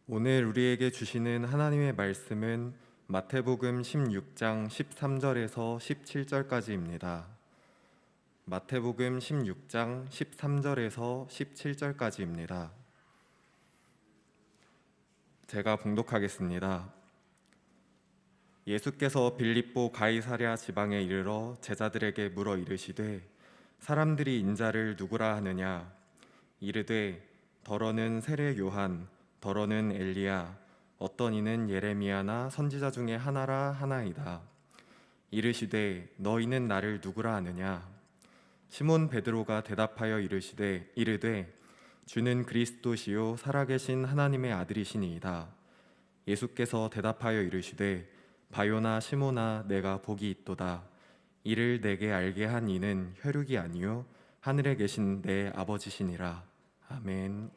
오늘 우리에게 주시는 하나님의 말씀은 마태복음 16장 13절에서 17절까지입니다. 마태복음 16장 13절에서 17절까지입니다. 제가 봉독하겠습니다. 예수께서 빌립보 가이사랴 지방에 이르러 제자들에게 물어 이르시되 사람들이 인자를 누구라 하느냐? 이르되 더러는 세례 요한, 더러는 엘리야, 어떤 이는 예레미야나 선지자 중에 하나라 하나이다. 이르시되 너희는 나를 누구라 하느냐? 시몬 베드로가 대답하여 이르되 주는 그리스도시요 살아계신 하나님의 아들이시니이다. 예수께서 대답하여 이르시되 바요나 시몬아, 내가 복이 있도다. 이를 내게 알게 한 이는 혈육이 아니요 하늘에 계신 내 아버지시니라. 아멘.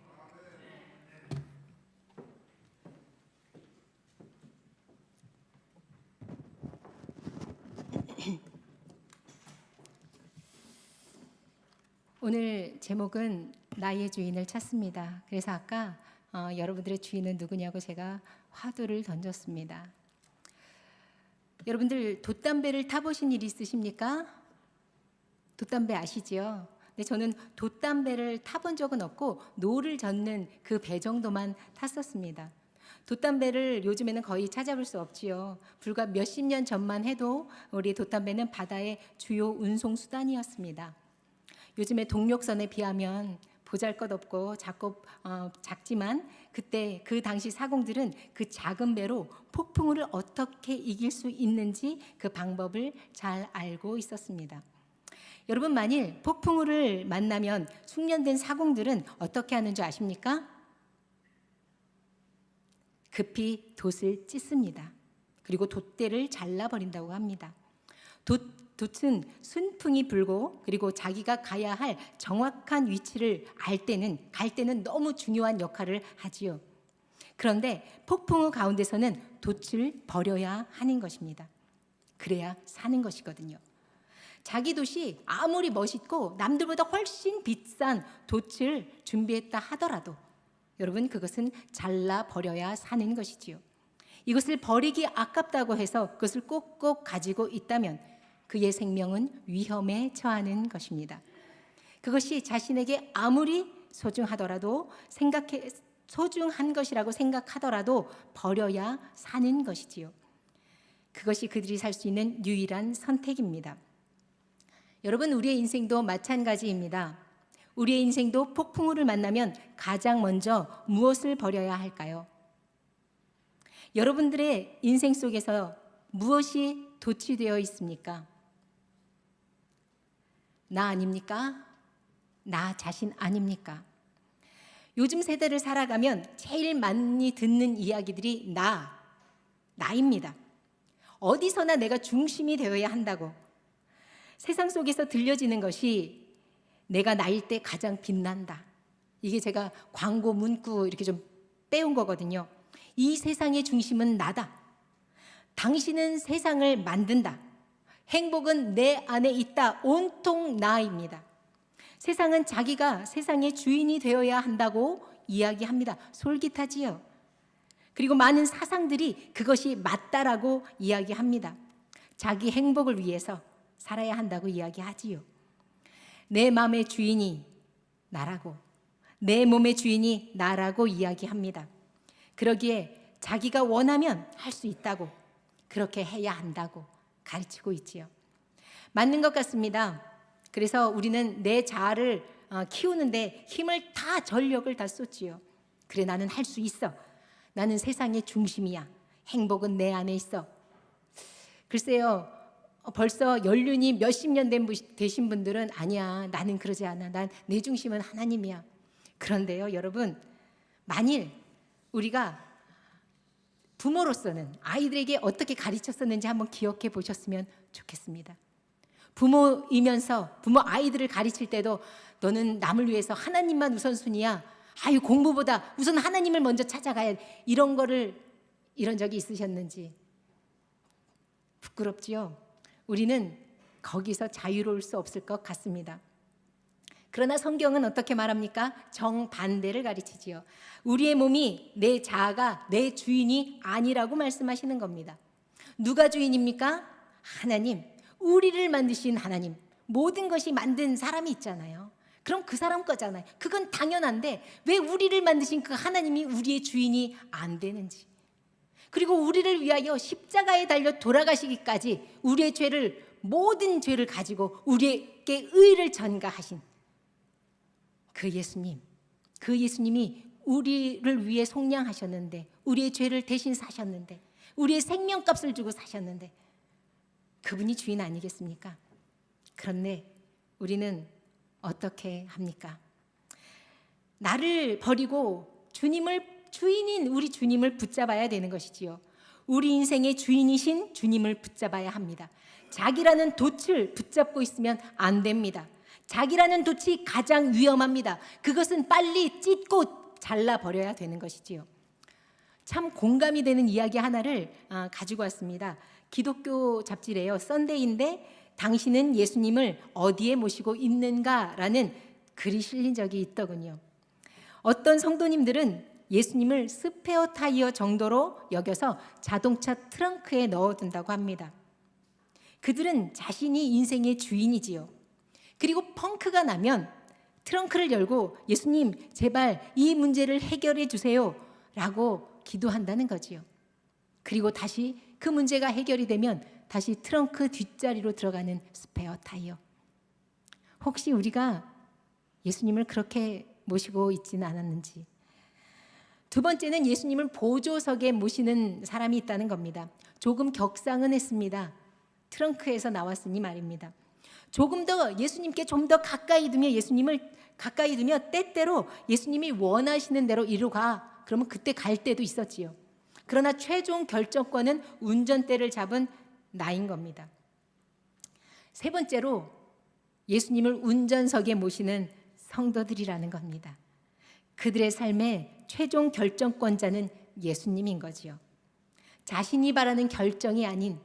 오늘 제목은 나의 주인을 찾습니다. 그래서 아까 여러분들의 주인은 누구냐고 제가 화두를 던졌습니다. 여러분들 돛담배를 타보신 일 있으십니까? 돛담배 아시죠? 근데 저는 돛담배를 타본 적은 없고 노를 젓는 그 배 정도만 탔었습니다. 돛담배를 요즘에는 거의 찾아볼 수 없지요. 불과 몇십 년 전만 해도 우리 돛담배는 바다의 주요 운송 수단이었습니다. 요즘에 동력선에 비하면 보잘것없고 작지만 그때 그 당시 사공들은 그 작은 배로 폭풍우를 어떻게 이길 수 있는지 그 방법을 잘 알고 있었습니다. 여러분, 만일 폭풍우를 만나면 숙련된 사공들은 어떻게 하는 줄 아십니까? 급히 돛을 찢습니다. 그리고 돛대를 잘라버린다고 합니다. 돛은 순풍이 불고 그리고 자기가 가야 할 정확한 위치를 갈 때는 너무 중요한 역할을 하지요. 그런데 폭풍우 가운데서는 돛을 버려야 하는 것입니다. 그래야 사는 것이거든요. 자기 돛이 아무리 멋있고 남들보다 훨씬 비싼 돛을 준비했다 하더라도 여러분, 그것은 잘라 버려야 사는 것이지요. 이것을 버리기 아깝다고 해서 그것을 꼭꼭 가지고 있다면 그의 생명은 위험에 처하는 것입니다. 그것이 자신에게 아무리 소중한 것이라고 생각하더라도 버려야 사는 것이지요. 그것이 그들이 살 수 있는 유일한 선택입니다. 여러분, 우리의 인생도 마찬가지입니다. 우리의 인생도 폭풍우를 만나면 가장 먼저 무엇을 버려야 할까요? 여러분들의 인생 속에서 무엇이 돛이 되어 있습니까? 나 아닙니까? 나 자신 아닙니까? 요즘 세대를 살아가면 제일 많이 듣는 이야기들이 나입니다. 어디서나 내가 중심이 되어야 한다고. 세상 속에서 들려지는 것이 내가 나일 때 가장 빛난다. 이게 제가 광고 문구 이렇게 좀 빼온 거거든요. 이 세상의 중심은 나다. 당신은 세상을 만든다. 행복은 내 안에 있다. 온통 나입니다. 세상은 자기가 세상의 주인이 되어야 한다고 이야기합니다. 솔깃하지요. 그리고 많은 사상들이 그것이 맞다라고 이야기합니다. 자기 행복을 위해서 살아야 한다고 이야기하지요. 내 마음의 주인이 나라고, 내 몸의 주인이 나라고 이야기합니다. 그러기에 자기가 원하면 할 수 있다고, 그렇게 해야 한다고 가르치고 있지요. 맞는 것 같습니다. 그래서 우리는 내 자아를 키우는데 힘을 다, 전력을 다 쏟지요. 그래, 나는 할 수 있어. 나는 세상의 중심이야. 행복은 내 안에 있어. 글쎄요, 벌써 연륜이 몇십 년 되신 분들은 아니야, 나는 그러지 않아. 내 중심은 하나님이야. 그런데요, 여러분, 만일 우리가 부모로서는 아이들에게 어떻게 가르쳤었는지 한번 기억해 보셨으면 좋겠습니다. 부모이면서 부모 아이들을 가르칠 때도 너는 남을 위해서 하나님만 우선순위야. 공부보다 우선 하나님을 먼저 찾아가야 돼. 이런 적이 있으셨는지. 부끄럽지요? 우리는 거기서 자유로울 수 없을 것 같습니다. 그러나 성경은 어떻게 말합니까? 정반대를 가르치지요. 우리의 몸이 내 자아가 내 주인이 아니라고 말씀하시는 겁니다. 누가 주인입니까? 하나님, 우리를 만드신 하나님, 모든 것이 만든 사람이 있잖아요. 그럼 그 사람 거잖아요. 그건 당연한데 왜 우리를 만드신 그 하나님이 우리의 주인이 안 되는지, 그리고 우리를 위하여 십자가에 달려 돌아가시기까지 우리의 죄를, 모든 죄를 가지고 우리에게 의를 전가하신 그 예수님, 그 예수님이 우리를 위해 속량하셨는데, 우리의 죄를 대신 사셨는데, 우리의 생명값을 주고 사셨는데, 그분이 주인 아니겠습니까? 그런데 우리는 어떻게 합니까? 나를 버리고 주인인 우리 주님을 붙잡아야 되는 것이지요. 우리 인생의 주인이신 주님을 붙잡아야 합니다. 자기라는 돛을 붙잡고 있으면 안 됩니다. 자기라는 돛이 가장 위험합니다. 그것은 빨리 찢고 잘라버려야 되는 것이지요. 참 공감이 되는 이야기 하나를 가지고 왔습니다. 기독교 잡지래요. 썬데이인데 당신은 예수님을 어디에 모시고 있는가라는 글이 실린 적이 있더군요. 어떤 성도님들은 예수님을 스페어 타이어 정도로 여겨서 자동차 트렁크에 넣어둔다고 합니다. 그들은 자신이 인생의 주인이지요. 그리고 펑크가 나면 트렁크를 열고 예수님 제발 이 문제를 해결해 주세요 라고 기도한다는 거지요. 그리고 다시 그 문제가 해결이 되면 다시 트렁크 뒷자리로 들어가는 스페어 타이어. 혹시 우리가 예수님을 그렇게 모시고 있지는 않았는지. 두 번째는 예수님을 보조석에 모시는 사람이 있다는 겁니다. 조금 격상은 했습니다. 트렁크에서 나왔으니 말입니다. 조금 더 예수님께 좀 더 가까이 두며 예수님을 가까이 두며 때때로 예수님이 원하시는 대로 이리로 가. 그러면 그때 갈 때도 있었지요. 그러나 최종 결정권은 운전대를 잡은 나인 겁니다. 세 번째로 예수님을 운전석에 모시는 성도들이라는 겁니다. 그들의 삶의 최종 결정권자는 예수님인 거지요. 자신이 바라는 결정이 아닌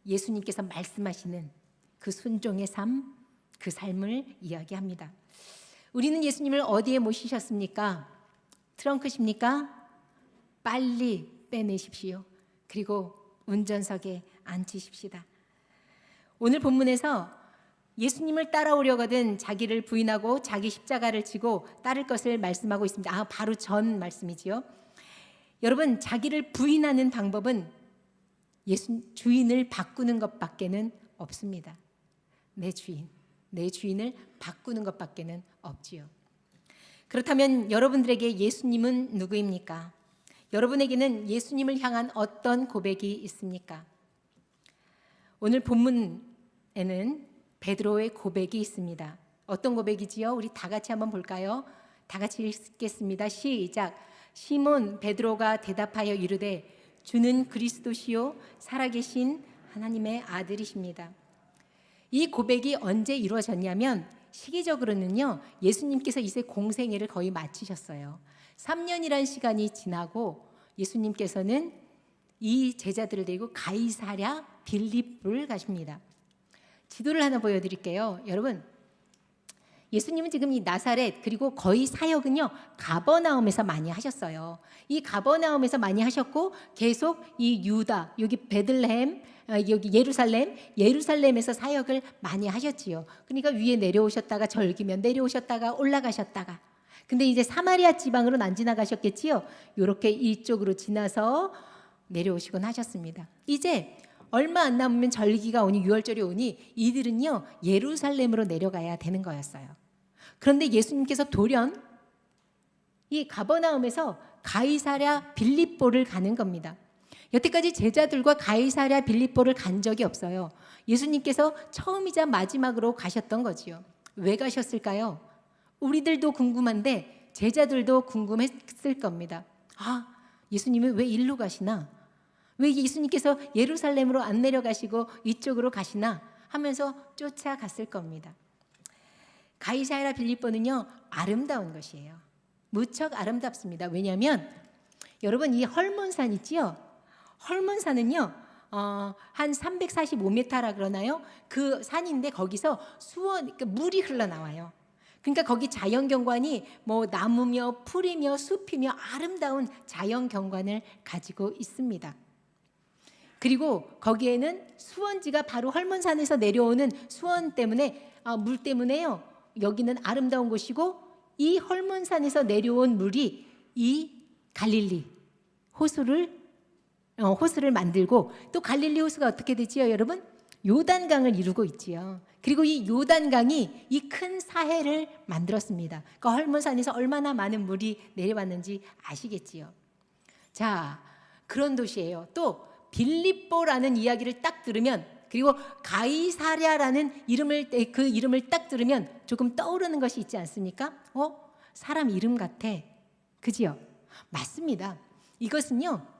예수님께서 말씀하시는 그 순종의 삶, 그 삶을 이야기합니다. 우리는 예수님을 어디에 모시셨습니까? 트렁크십니까? 빨리 빼내십시오. 그리고 운전석에 앉히십시다. 오늘 본문에서 예수님을 따라오려거든 자기를 부인하고 자기 십자가를 지고 따를 것을 말씀하고 있습니다. 바로 전 말씀이지요. 여러분, 자기를 부인하는 방법은 주인을 바꾸는 것밖에는 없습니다. 내 주인을 바꾸는 것밖에는 없지요. 그렇다면 여러분들에게 예수님은 누구입니까? 여러분에게는 예수님을 향한 어떤 고백이 있습니까? 오늘 본문에는 베드로의 고백이 있습니다. 어떤 고백이지요? 우리 다 같이 한번 볼까요? 다 같이 읽겠습니다. 시작. 시몬 베드로가 대답하여 이르되 주는 그리스도시요 살아계신 하나님의 아들이십니다. 이 고백이 언제 이루어졌냐면 시기적으로는요, 예수님께서 이제 공생애를 거의 마치셨어요. 3년이라는 시간이 지나고 예수님께서는 이 제자들을 데리고 가이사랴 빌립보를 가십니다. 지도를 하나 보여드릴게요. 여러분, 예수님은 지금 이 나사렛 그리고 거의 사역은요 가버나움에서 많이 하셨어요. 이 가버나움에서 많이 하셨고 계속 이 유다, 여기 베들레헴, 여기 예루살렘에서 사역을 많이 하셨지요. 그러니까 위에 내려오셨다가 절기면 내려오셨다가 올라가셨다가. 근데 이제 사마리아 지방으로는 안 지나가셨겠지요. 이렇게 이쪽으로 지나서 내려오시곤 하셨습니다. 이제 얼마 안 남으면 절기가 오니 유월절이 오니 이들은요 예루살렘으로 내려가야 되는 거였어요. 그런데 예수님께서 돌연 이 가버나움에서 가이사랴 빌립보를 가는 겁니다. 여태까지 제자들과 가이사랴 빌립보를 간 적이 없어요. 예수님께서 처음이자 마지막으로 가셨던 거지요. 왜 가셨을까요? 우리들도 궁금한데 제자들도 궁금했을 겁니다. 예수님이 왜 일로 가시나? 왜 예수님께서 예루살렘으로 안 내려가시고 이쪽으로 가시나 하면서 쫓아갔을 겁니다. 가이사랴 빌립보는요 아름다운 것이에요. 무척 아름답습니다. 왜냐하면 여러분 이 헐몬산 있지요? 헐몬산은요 한 345m라 그러나요? 그 산인데 거기서 그러니까 물이 흘러나와요. 그러니까 거기 자연 경관이 뭐 나무며 풀이며 숲이며 아름다운 자연 경관을 가지고 있습니다. 그리고 거기에는 수원지가 바로 헐몬산에서 내려오는 수원 때문에 물 때문에요. 여기는 아름다운 곳이고 이 헐몬산에서 내려온 물이 이 갈릴리 호수를 만들고 또 갈릴리 호수가 어떻게 되지요, 여러분? 요단강을 이루고 있지요. 그리고 이 요단강이 이 큰 사해를 만들었습니다. 그러니까 헐몬산에서 얼마나 많은 물이 내려왔는지 아시겠지요. 자, 그런 도시예요. 또 빌립보라는 이야기를 딱 들으면, 그리고 가이사랴라는 그 이름을 딱 들으면 조금 떠오르는 것이 있지 않습니까? 사람 이름 같아. 그지요? 맞습니다. 이것은요,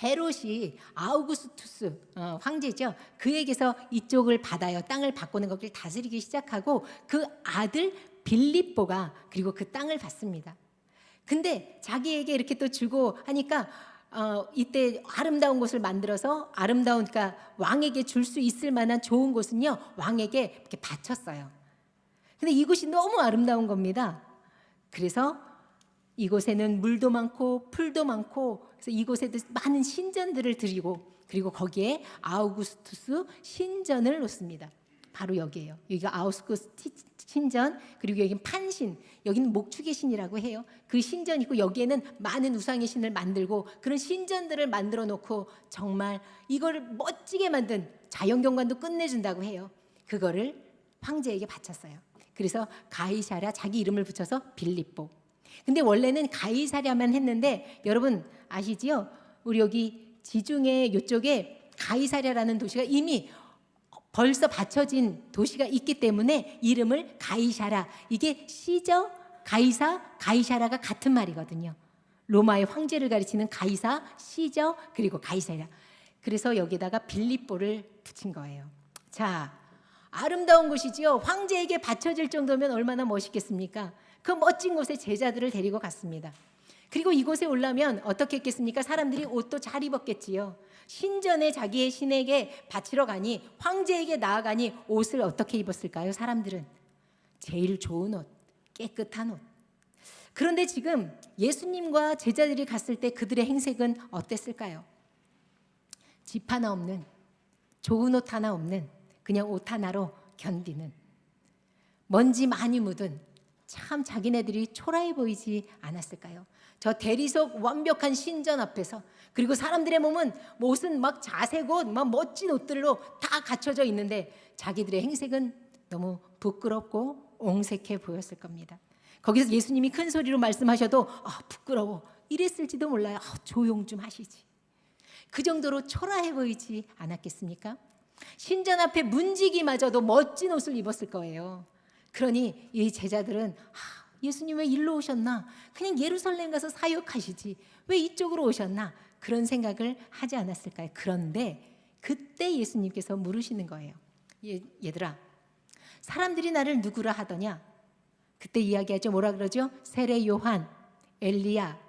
헤롯이 아우구스투스 황제죠. 그에게서 이쪽을 받아요. 땅을 바꾸는 것을 다스리기 시작하고 그 아들 빌립보가 그리고 그 땅을 받습니다. 근데 자기에게 이렇게 또 주고 하니까 이때 아름다운 곳을 만들어서 그러니까 왕에게 줄 수 있을 만한 좋은 곳은요, 왕에게 이렇게 바쳤어요. 근데 이곳이 너무 아름다운 겁니다. 그래서 이곳에는 물도 많고 풀도 많고, 그래서 이곳에도 많은 신전들을 드리고, 그리고 거기에 아우구스투스 신전을 놓습니다. 바로 여기예요. 여기가 아우구스투스 신전, 그리고 여기는 판신, 여기는 목축의 신이라고 해요. 그 신전 있고 여기에는 많은 우상의 신을 만들고 그런 신전들을 만들어 놓고 정말 이거를 멋지게 만든 자연경관도 끝내준다고 해요. 그거를 황제에게 바쳤어요. 그래서 가이사랴, 자기 이름을 붙여서 빌립보. 근데 원래는 가이사랴만 했는데 여러분 아시지요? 우리 여기 지중해 이쪽에 가이사랴라는 도시가 이미 벌써 받쳐진 도시가 있기 때문에 이름을 가이사랴, 이게 시저, 가이사랴가 같은 말이거든요. 로마의 황제를 가리치는 가이사, 시저, 그리고 가이사랴. 그래서 여기다가 빌립보를 붙인 거예요. 자, 아름다운 곳이지요. 황제에게 바쳐질 정도면 얼마나 멋있겠습니까? 그 멋진 곳에 제자들을 데리고 갔습니다. 그리고 이곳에 올라면 어떻게 했겠습니까? 사람들이 옷도 잘 입었겠지요. 신전에 자기의 신에게 바치러 가니, 황제에게 나아가니 옷을 어떻게 입었을까요? 사람들은 제일 좋은 옷, 깨끗한 옷. 그런데 지금 예수님과 제자들이 갔을 때 그들의 행색은 어땠을까요? 집 하나 없는, 좋은 옷 하나 없는, 그냥 옷 하나로 견디는, 먼지 많이 묻은, 참 자기네들이 초라해 보이지 않았을까요? 저 대리석 완벽한 신전 앞에서, 그리고 사람들의 몸은 옷은 막 자색 옷, 막 멋진 옷들로 다 갖춰져 있는데 자기들의 행색은 너무 부끄럽고 옹색해 보였을 겁니다. 거기서 예수님이 큰 소리로 말씀하셔도 부끄러워 이랬을지도 몰라요. 조용 좀 하시지. 그 정도로 초라해 보이지 않았겠습니까? 신전 앞에 문지기마저도 멋진 옷을 입었을 거예요. 그러니 이 제자들은 예수님 왜 일로 오셨나? 그냥 예루살렘 가서 사역하시지 왜 이쪽으로 오셨나? 그런 생각을 하지 않았을까요? 그런데 그때 예수님께서 물으시는 거예요. 얘들아, 사람들이 나를 누구라 하더냐? 그때 이야기하죠. 뭐라 그러죠? 세례 요한, 엘리야,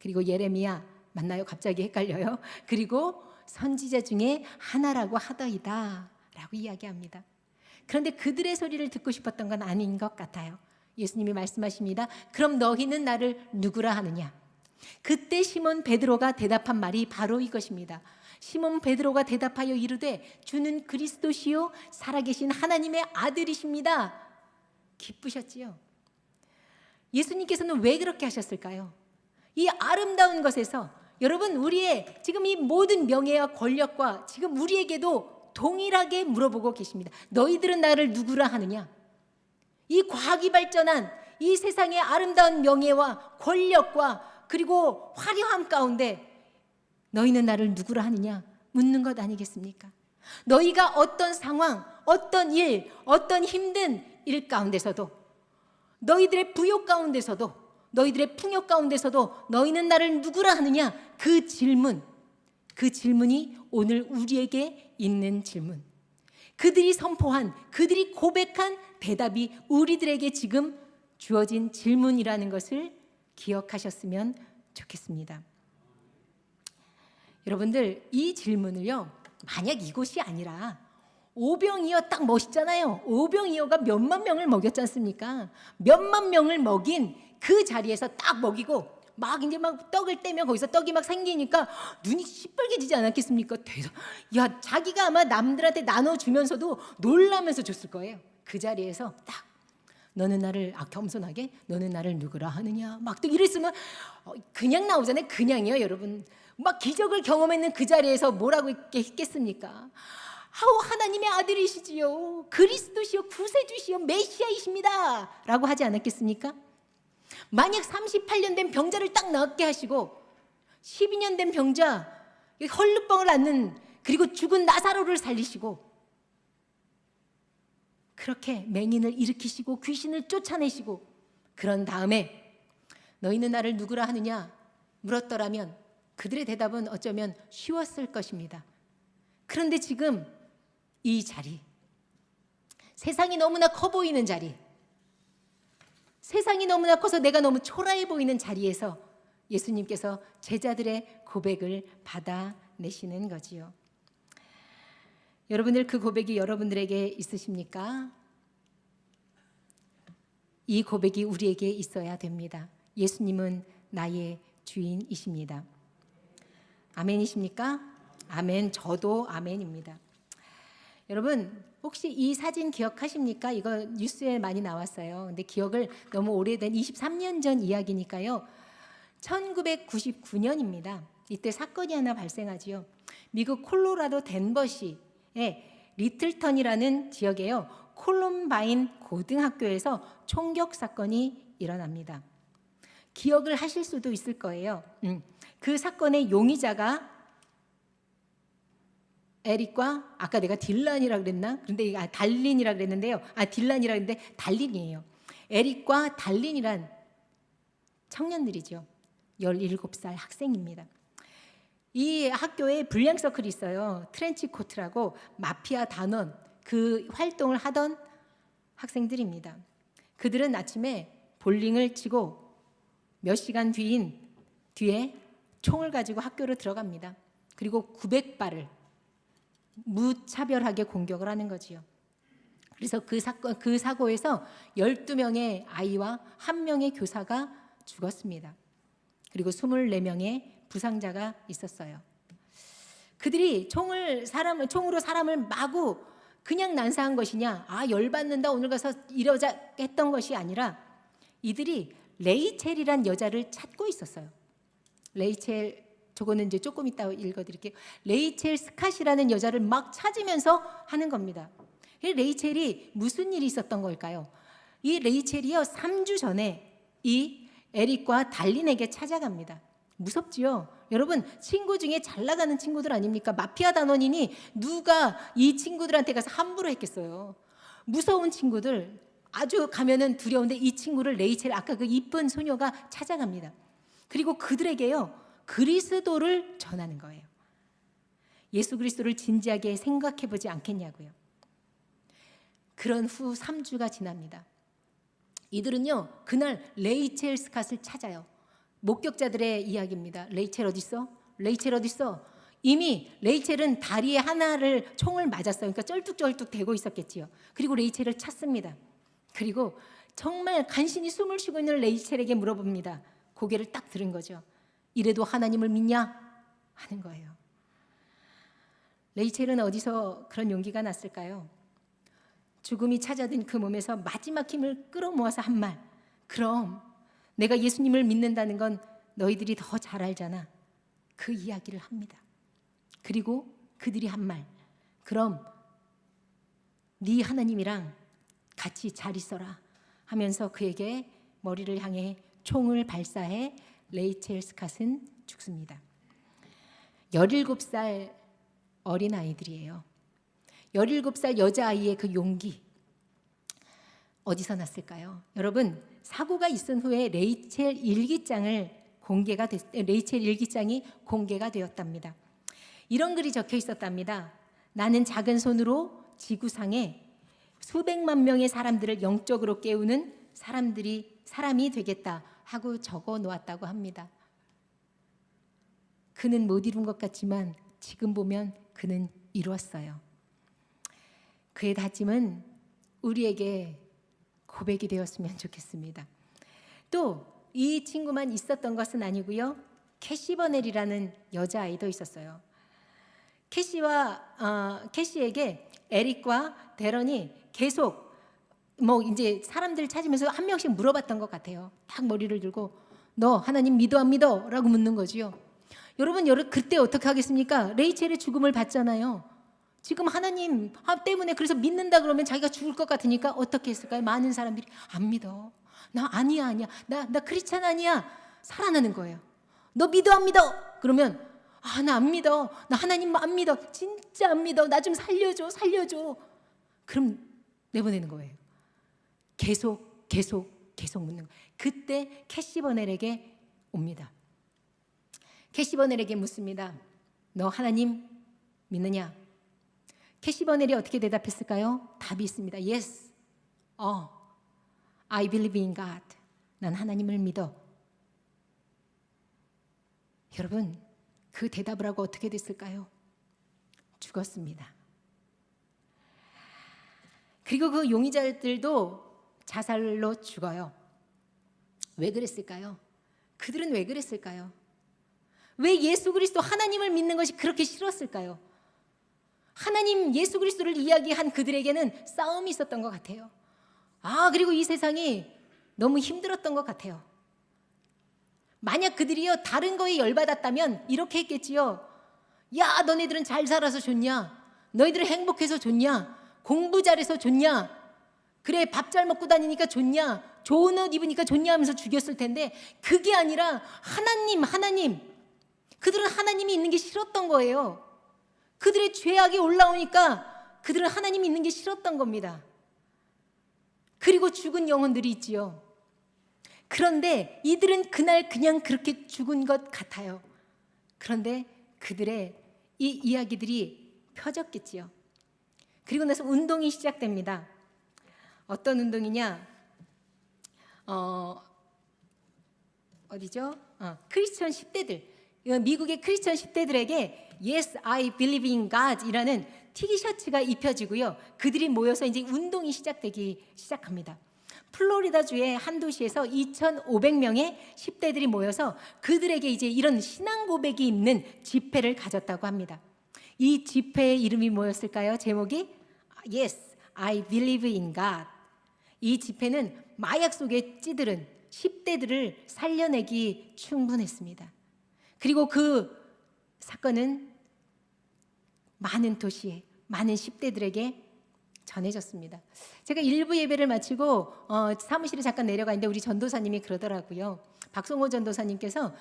그리고 예레미야. 맞나요? 갑자기 헷갈려요. 그리고 선지자 중에 하나라고 하더이다 라고 이야기합니다. 그런데 그들의 소리를 듣고 싶었던 건 아닌 것 같아요. 예수님이 말씀하십니다. 그럼 너희는 나를 누구라 하느냐? 그때 시몬 베드로가 대답한 말이 바로 이것입니다. 시몬 베드로가 대답하여 이르되 주는 그리스도시요 살아계신 하나님의 아들이십니다. 기쁘셨지요. 예수님께서는 왜 그렇게 하셨을까요? 이 아름다운 것에서 여러분, 우리의 지금 이 모든 명예와 권력과 지금 우리에게도 동일하게 물어보고 계십니다. 너희들은 나를 누구라 하느냐? 이 과학이 발전한 이 세상의 아름다운 명예와 권력과 그리고 화려함 가운데 너희는 나를 누구라 하느냐? 묻는 것 아니겠습니까? 너희가 어떤 상황, 어떤 일, 어떤 힘든 일 가운데서도, 너희들의 부욕 가운데서도, 너희들의 풍요 가운데서도 너희는 나를 누구라 하느냐? 그 질문이 오늘 우리에게 있는 질문. 그들이 선포한, 그들이 고백한 대답이 우리들에게 지금 주어진 질문이라는 것을 기억하셨으면 좋겠습니다. 여러분들, 이 질문을요, 만약 이곳이 아니라 오병이어 딱 멋있잖아요. 오병이어가 몇만 명을 먹였지 않습니까? 몇만 명을 먹인 그 자리에서 딱 먹이고 막 이제 막 떡을 떼면 거기서 떡이 막 생기니까 눈이 시뻘개지지 않았겠습니까? 야, 자기가 아마 남들한테 나눠주면서도 놀라면서 줬을 거예요. 그 자리에서 딱 너는 나를 겸손하게 너는 나를 누구라 하느냐 막 또 이랬으면 그냥 나오잖아요. 그냥이요, 여러분. 막 기적을 경험했는 그 자리에서 뭐라고 했겠습니까? 아우, 하나님의 아들이시지요, 그리스도시요, 구세주시요, 메시아이십니다 라고 하지 않았겠습니까? 만약 38년 된 병자를 딱 낫게 하시고 12년 된 병자 헐루뻥을 앓는 그리고 죽은 나사로를 살리시고 그렇게 맹인을 일으키시고 귀신을 쫓아내시고 그런 다음에 너희는 나를 누구라 하느냐 물었더라면 그들의 대답은 어쩌면 쉬웠을 것입니다. 그런데 지금 이 자리, 세상이 너무나 커 보이는 자리, 세상이 너무나 커서 내가 너무 초라해 보이는 자리에서 예수님께서 제자들의 고백을 받아내시는 거지요. 여러분들 그 고백이 여러분들에게 있으십니까? 이 고백이 우리에게 있어야 됩니다. 예수님은 나의 주인이십니다. 아멘이십니까? 아멘. 저도 아멘입니다. 여러분 혹시 이 사진 기억하십니까? 이거 뉴스에 많이 나왔어요. 근데 기억을 너무 오래된 23년 전 이야기니까요. 1999년입니다. 이때 사건이 하나 발생하지요. 미국 콜로라도 덴버시의 리틀턴이라는 지역에요. 콜럼바인 고등학교에서 총격 사건이 일어납니다. 기억을 하실 수도 있을 거예요. 그 사건의 용의자가 에릭과 아까 내가 딜란이라 그랬나? 그런데 달린이라 그랬는데요. 딜란이라 그랬는데 달린이에요. 에릭과 달린이란 청년들이죠. 17살 학생입니다. 이 학교에 불량 서클이 있어요. 트렌치 코트라고 마피아 단원 그 활동을 하던 학생들입니다. 그들은 아침에 볼링을 치고 몇 시간 뒤에 총을 가지고 학교로 들어갑니다. 그리고 900발을 무차별하게 공격을 하는 거지요. 그래서 그 사고에서 12명의 아이와 1명의 교사가 죽었습니다. 그리고 24명의 부상자가 있었어요. 그들이 총으로 사람을 마구 그냥 난사한 것이냐, 열받는다 오늘 가서 이러자 했던 것이 아니라 이들이 레이첼이란 여자를 찾고 있었어요. 레이첼, 저거는 이제 조금 이따 읽어드릴게요. 레이첼 스캇이라는 여자를 막 찾으면서 하는 겁니다. 레이첼이 무슨 일이 있었던 걸까요? 이 레이첼이요 3주 전에 이 에릭과 달린에게 찾아갑니다. 무섭지요? 여러분 친구 중에 잘 나가는 친구들 아닙니까? 마피아 단원이니 누가 이 친구들한테 가서 함부로 했겠어요. 무서운 친구들, 아주 가면은 두려운데 이 친구를 레이첼 아까 그 이쁜 소녀가 찾아갑니다. 그리고 그들에게요 그리스도를 전하는 거예요. 예수 그리스도를 진지하게 생각해 보지 않겠냐고요. 그런 후 3주가 지납니다. 이들은요 그날 레이첼 스캇을 찾아요. 목격자들의 이야기입니다. 레이첼 어딨어? 레이첼 어딨어? 이미 레이첼은 다리에 하나를 총을 맞았어요. 그러니까 쩔뚝쩔뚝 대고 있었겠지요. 그리고 레이첼을 찾습니다. 그리고 정말 간신히 숨을 쉬고 있는 레이첼에게 물어봅니다. 고개를 딱 들은 거죠. 이래도 하나님을 믿냐? 하는 거예요. 레이첼은 어디서 그런 용기가 났을까요? 죽음이 찾아든 그 몸에서 마지막 힘을 끌어모아서 한 말. 그럼 내가 예수님을 믿는다는 건 너희들이 더 잘 알잖아. 그 이야기를 합니다. 그리고 그들이 한 말. 그럼 네 하나님이랑 같이 잘 있어라 하면서 그에게 머리를 향해 총을 발사해 레이첼 스캇은 죽습니다. 17살 어린아이들이에요. 17살 여자아이의 그 용기 어디서 났을까요? 여러분 사고가 있은 후에 레이첼 일기장이 공개가 되었답니다. 이런 글이 적혀 있었답니다. 나는 작은 손으로 지구상에 수백만 명의 사람들을 영적으로 깨우는 사람이 되겠다 하고 적어 놓았다고 합니다. 그는 못 이룬 것 같지만 지금 보면 그는 이루었어요. 그의 다짐은 우리에게 고백이 되었으면 좋겠습니다. 또 이 친구만 있었던 것은 아니고요. 캐시 버넬이라는 여자아이도 있었어요. 캐시에게 에릭과 데런이 계속 이제 사람들 찾으면서 한 명씩 물어봤던 것 같아요. 딱 머리를 들고 너 하나님 믿어 안 믿어? 라고 묻는 거지요. 여러분 그때 어떻게 하겠습니까? 레이첼의 죽음을 봤잖아요. 지금 하나님 때문에 그래서 믿는다 그러면 자기가 죽을 것 같으니까 어떻게 했을까요? 많은 사람들이 안 믿어. 나 아니야. 나 크리스찬 아니야. 살아나는 거예요. 너 믿어 안 믿어? 그러면 나 안 믿어. 나 하나님 안 믿어. 진짜 안 믿어. 나 좀 살려줘. 그럼 내보내는 거예요. 계속 묻는 거예요. 그때 캐시 버넬에게 옵니다. 캐시 버넬에게 묻습니다. 너 하나님 믿느냐? 캐시 버넬이 어떻게 대답했을까요? 답이 있습니다. Yes. I believe in God. 난 하나님을 믿어. 여러분, 그 대답을 하고 어떻게 됐을까요? 죽었습니다. 그리고 그 용의자들도 자살로 죽어요. 왜 그랬을까요? 그들은 왜 그랬을까요? 왜 예수 그리스도 하나님을 믿는 것이 그렇게 싫었을까요? 하나님 예수 그리스도를 이야기한 그들에게는 싸움이 있었던 것 같아요. 그리고 이 세상이 너무 힘들었던 것 같아요. 만약 그들이요 다른 거에 열받았다면 이렇게 했겠지요. 야, 너네들은 잘 살아서 좋냐? 너희들은 행복해서 좋냐? 공부 잘해서 좋냐? 그래, 밥 잘 먹고 다니니까 좋냐? 좋은 옷 입으니까 좋냐 하면서 죽였을 텐데 그게 아니라 하나님. 그들은 하나님이 있는 게 싫었던 거예요. 그들의 죄악이 올라오니까 그들은 하나님이 있는 게 싫었던 겁니다. 그리고 죽은 영혼들이 있지요. 그런데 이들은 그날 그냥 그렇게 죽은 것 같아요. 그런데 그들의 이 이야기들이 펴졌겠지요. 그리고 나서 운동이 시작됩니다. 어떤 운동이냐? 어디죠? 크리스천 10대들. 미국의 크리스천 10대들에게 Yes, I believe in God 이라는 티셔츠가 입혀지고요. 그들이 모여서 이제 운동이 시작합니다. 플로리다주의 한 도시에서 2,500명의 10대들이 모여서 그들에게 이제 이런 신앙 고백이 있는 집회를 가졌다고 합니다. 이 집회의 이름이 뭐였을까요? 제목이 Yes, I believe in God. 이 집회는 마약 속에 찌들은 10대들을 살려내기 충분했습니다. 그리고 그 사건은 많은 도시에 많은 10대들에게 전해졌습니다. 제가 일부 예배를 마치고 사무실에 잠깐 내려가 있는데 우리 전도사님이 그러더라고요. 박성호 전도사님께서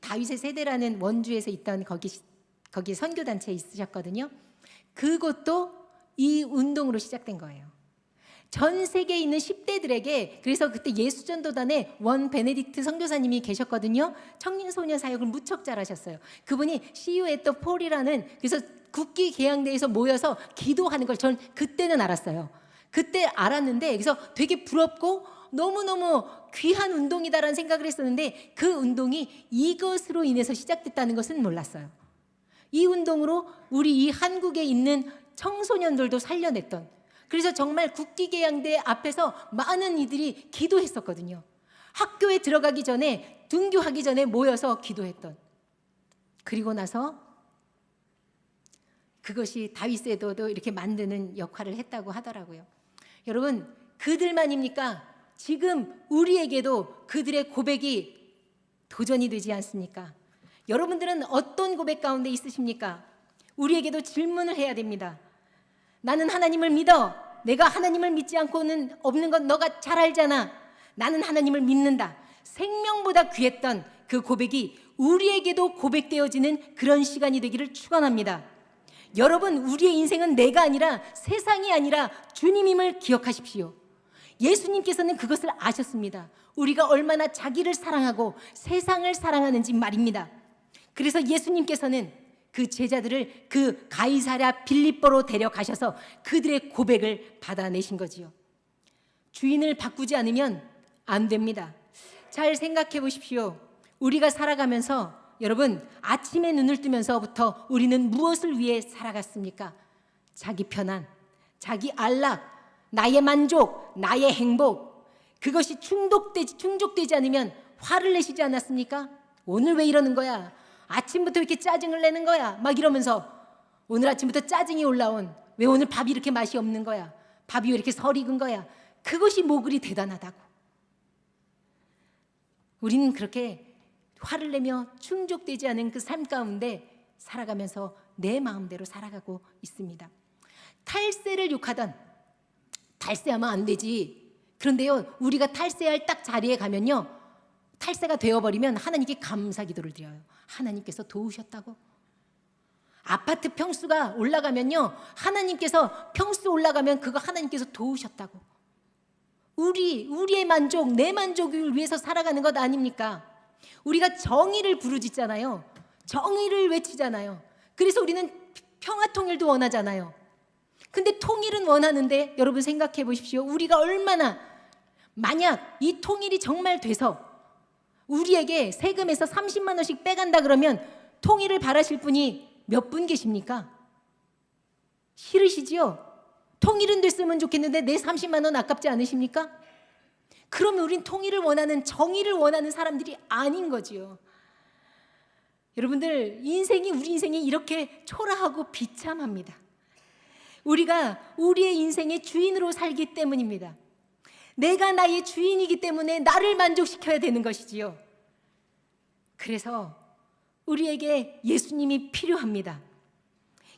다윗의 세대라는 원주에서 있던 거기 선교단체에 있으셨거든요. 그것도 이 운동으로 시작된 거예요. 전 세계에 있는 10대들에게, 그래서 그때 예수전도단에 원 베네딕트 선교사님이 계셨거든요. 청년소년 사역을 무척 잘하셨어요. 그분이 CU at the Pool이라는, 그래서 국기 개항대에서 모여서 기도하는 걸 전 그때는 알았어요. 그때 알았는데 그래서 되게 부럽고 너무너무 귀한 운동이다라는 생각을 했었는데 그 운동이 이것으로 인해서 시작됐다는 것은 몰랐어요. 이 운동으로 우리 이 한국에 있는 청소년들도 살려냈던, 그래서 정말 국기개양대 앞에서 많은 이들이 기도했었거든요. 학교에 들어가기 전에, 등교하기 전에 모여서 기도했던. 그리고 나서 그것이 다윗세도도 이렇게 만드는 역할을 했다고 하더라고요. 여러분, 그들만입니까? 지금 우리에게도 그들의 고백이 도전이 되지 않습니까? 여러분들은 어떤 고백 가운데 있으십니까? 우리에게도 질문을 해야 됩니다. 나는 하나님을 믿어. 내가 하나님을 믿지 않고는 없는 건 너가 잘 알잖아. 나는 하나님을 믿는다. 생명보다 귀했던 그 고백이 우리에게도 고백되어지는 그런 시간이 되기를 축원합니다. 여러분, 우리의 인생은 내가 아니라 세상이 아니라 주님임을 기억하십시오. 예수님께서는 그것을 아셨습니다. 우리가 얼마나 자기를 사랑하고 세상을 사랑하는지 말입니다. 그래서 예수님께서는 그 제자들을 그 가이사랴 빌립보로 데려가셔서 그들의 고백을 받아내신 거지요. 주인을 바꾸지 않으면 안 됩니다. 잘 생각해 보십시오. 우리가 살아가면서 여러분, 아침에 눈을 뜨면서부터 우리는 무엇을 위해 살아갔습니까? 자기 편안, 자기 안락, 나의 만족, 나의 행복, 그것이 충족되지 않으면 화를 내시지 않았습니까? 오늘 왜 이러는 거야? 아침부터 왜 이렇게 짜증을 내는 거야? 막 이러면서 오늘 아침부터 짜증이 올라온, 왜 오늘 밥이 이렇게 맛이 없는 거야? 밥이 왜 이렇게 설 익은 거야? 그것이 뭐 그리 대단하다고. 우리는 그렇게 화를 내며 충족되지 않은 그 삶 가운데 살아가면서 내 마음대로 살아가고 있습니다. 탈세를 욕하던, 탈세하면 안 되지. 그런데요, 우리가 탈세할 딱 자리에 가면요, 탈세가 되어버리면 하나님께 감사 기도를 드려요. 하나님께서 도우셨다고. 아파트 평수가 올라가면요, 하나님께서 평수 올라가면 그거 하나님께서 도우셨다고. 우리의 만족, 내 만족을 위해서 살아가는 것 아닙니까? 우리가 정의를 부르짖잖아요. 정의를 외치잖아요. 그래서 우리는 평화 통일도 원하잖아요. 근데 통일은 원하는데 여러분 생각해 보십시오. 우리가 얼마나, 만약 이 통일이 정말 돼서 우리에게 세금에서 30만 원씩 빼간다 그러면 통일을 바라실 분이 몇 분 계십니까? 싫으시지요? 통일은 됐으면 좋겠는데 내 30만 원 아깝지 않으십니까? 그러면 우린 통일을 원하는, 정의를 원하는 사람들이 아닌 거지요. 여러분들, 우리 인생이 이렇게 초라하고 비참합니다. 우리가 우리의 인생의 주인으로 살기 때문입니다. 내가 나의 주인이기 때문에 나를 만족시켜야 되는 것이지요. 그래서 우리에게 예수님이 필요합니다.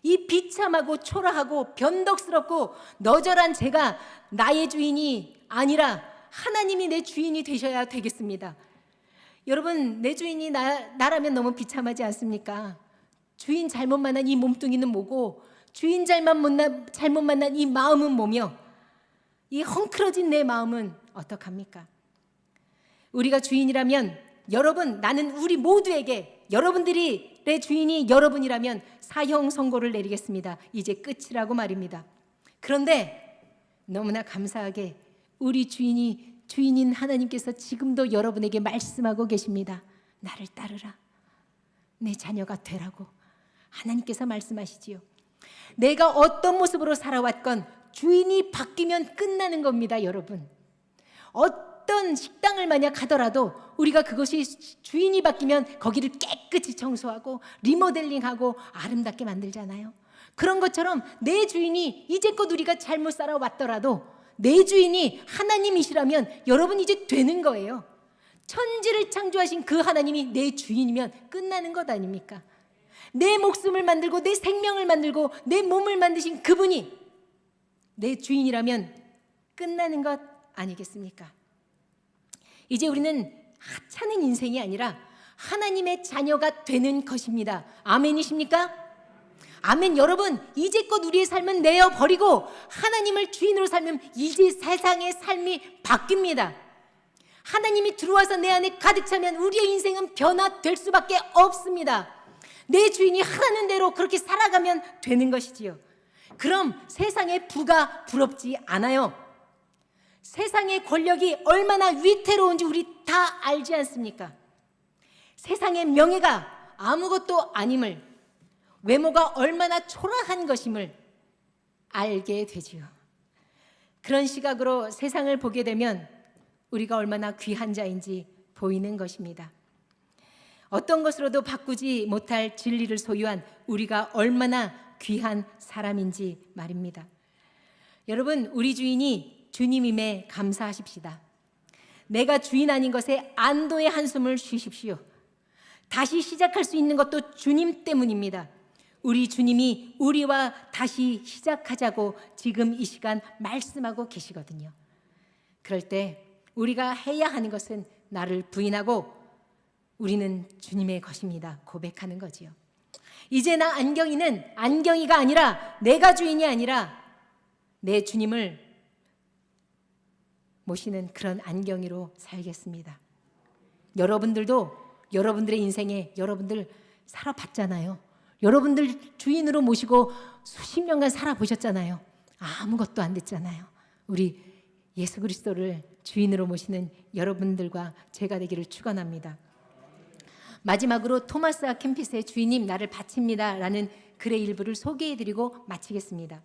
이 비참하고 초라하고 변덕스럽고 너절한 제가 나의 주인이 아니라 하나님이 내 주인이 되셔야 되겠습니다. 여러분, 내 주인이 나라면 너무 비참하지 않습니까? 주인 잘못 만난 이 몸뚱이는 뭐고, 주인 잘못 만난 이 마음은 뭐며, 이 헝클어진 내 마음은 어떡합니까? 우리가 주인이라면, 여러분, 나는 우리 모두에게, 여러분들이 내 주인이 여러분이라면 사형 선고를 내리겠습니다. 이제 끝이라고 말입니다. 그런데 너무나 감사하게 우리 주인인 하나님께서 지금도 여러분에게 말씀하고 계십니다. 나를 따르라. 내 자녀가 되라고 하나님께서 말씀하시지요. 내가 어떤 모습으로 살아왔건 주인이 바뀌면 끝나는 겁니다, 여러분. 어떤 식당을 만약 가더라도 우리가 그것이 주인이 바뀌면 거기를 깨끗이 청소하고 리모델링하고 아름답게 만들잖아요. 그런 것처럼 내 주인이 이제껏 우리가 잘못 살아왔더라도 내 주인이 하나님이시라면 여러분 이제 되는 거예요. 천지를 창조하신 그 하나님이 내 주인이면 끝나는 것 아닙니까? 내 목숨을 만들고 내 생명을 만들고 내 몸을 만드신 그분이 내 주인이라면 끝나는 것 아니겠습니까? 이제 우리는 하찮은 인생이 아니라 하나님의 자녀가 되는 것입니다. 아멘이십니까? 아멘. 여러분, 이제껏 우리의 삶은 내어버리고 하나님을 주인으로 살면 이제 세상의 삶이 바뀝니다. 하나님이 들어와서 내 안에 가득 차면 우리의 인생은 변화될 수밖에 없습니다. 내 주인이 하라는 대로 그렇게 살아가면 되는 것이지요. 그럼 세상의 부가 부럽지 않아요. 세상의 권력이 얼마나 위태로운지 우리 다 알지 않습니까? 세상의 명예가 아무것도 아님을, 외모가 얼마나 초라한 것임을 알게 되지요. 그런 시각으로 세상을 보게 되면 우리가 얼마나 귀한 자인지 보이는 것입니다. 어떤 것으로도 바꾸지 못할 진리를 소유한 우리가 얼마나 귀한 사람인지 말입니다. 여러분, 우리 주인이 주님임에 감사하십시다. 내가 주인 아닌 것에 안도의 한숨을 쉬십시오. 다시 시작할 수 있는 것도 주님 때문입니다. 우리 주님이 우리와 다시 시작하자고 지금 이 시간 말씀하고 계시거든요. 그럴 때 우리가 해야 하는 것은 나를 부인하고 우리는 주님의 것입니다. 고백하는 거지요. 이제 나 안경이는 안경이가 아니라 내가 주인이 아니라 내 주님을 모시는 그런 안경이로 살겠습니다. 여러분들도 여러분들의 인생에 여러분들 살아봤잖아요. 여러분들 주인으로 모시고 수십 년간 살아보셨잖아요. 아무것도 안 됐잖아요. 우리 예수 그리스도를 주인으로 모시는 여러분들과 제가 되기를 축원합니다. 마지막으로 토마스 아 캠피스의 주인님 나를 바칩니다 라는 글의 일부를 소개해드리고 마치겠습니다.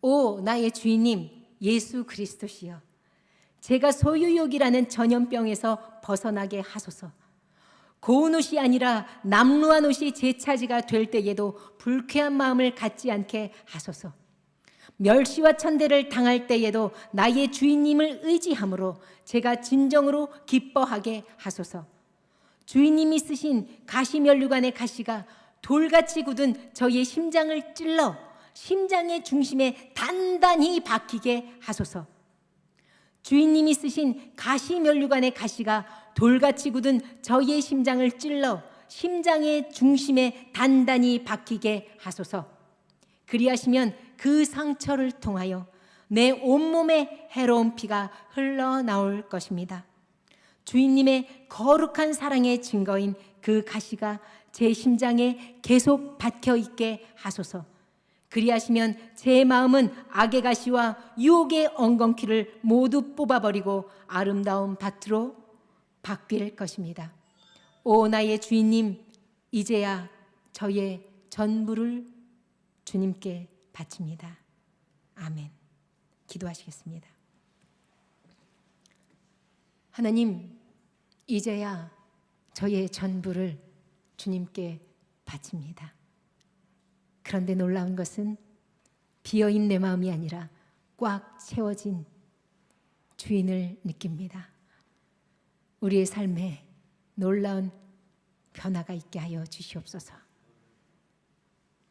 오 나의 주인님 예수 그리스도시여, 제가 소유욕이라는 전염병에서 벗어나게 하소서. 고운 옷이 아니라 남루한 옷이 제 차지가 될 때에도 불쾌한 마음을 갖지 않게 하소서. 멸시와 천대를 당할 때에도 나의 주인님을 의지함으로 제가 진정으로 기뻐하게 하소서. 주인님이 쓰신 가시면류관의 가시가 돌같이 굳은 저의 심장을 찔러 심장의 중심에 단단히 박히게 하소서. 주인님이 쓰신 가시면류관의 가시가 돌같이 굳은 저의 심장을 찔러 심장의 중심에 단단히 박히게 하소서. 그리하시면 그 상처를 통하여 내 온몸에 해로운 피가 흘러나올 것입니다. 주인님의 거룩한 사랑의 증거인 그 가시가 제 심장에 계속 박혀 있게 하소서. 그리하시면 제 마음은 악의 가시와 유혹의 엉겅퀴를 모두 뽑아버리고 아름다운 밭으로 바뀔 것입니다. 오 나의 주인님, 이제야 저의 전부를 주님께 바칩니다. 아멘. 기도하시겠습니다. 하나님, 이제야 저의 전부를 주님께 바칩니다. 그런데 놀라운 것은 비어있는 내 마음이 아니라 꽉 채워진 주인을 느낍니다. 우리의 삶에 놀라운 변화가 있게 하여 주시옵소서.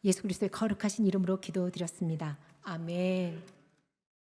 예수 그리스도의 거룩하신 이름으로 기도드렸습니다. 아멘.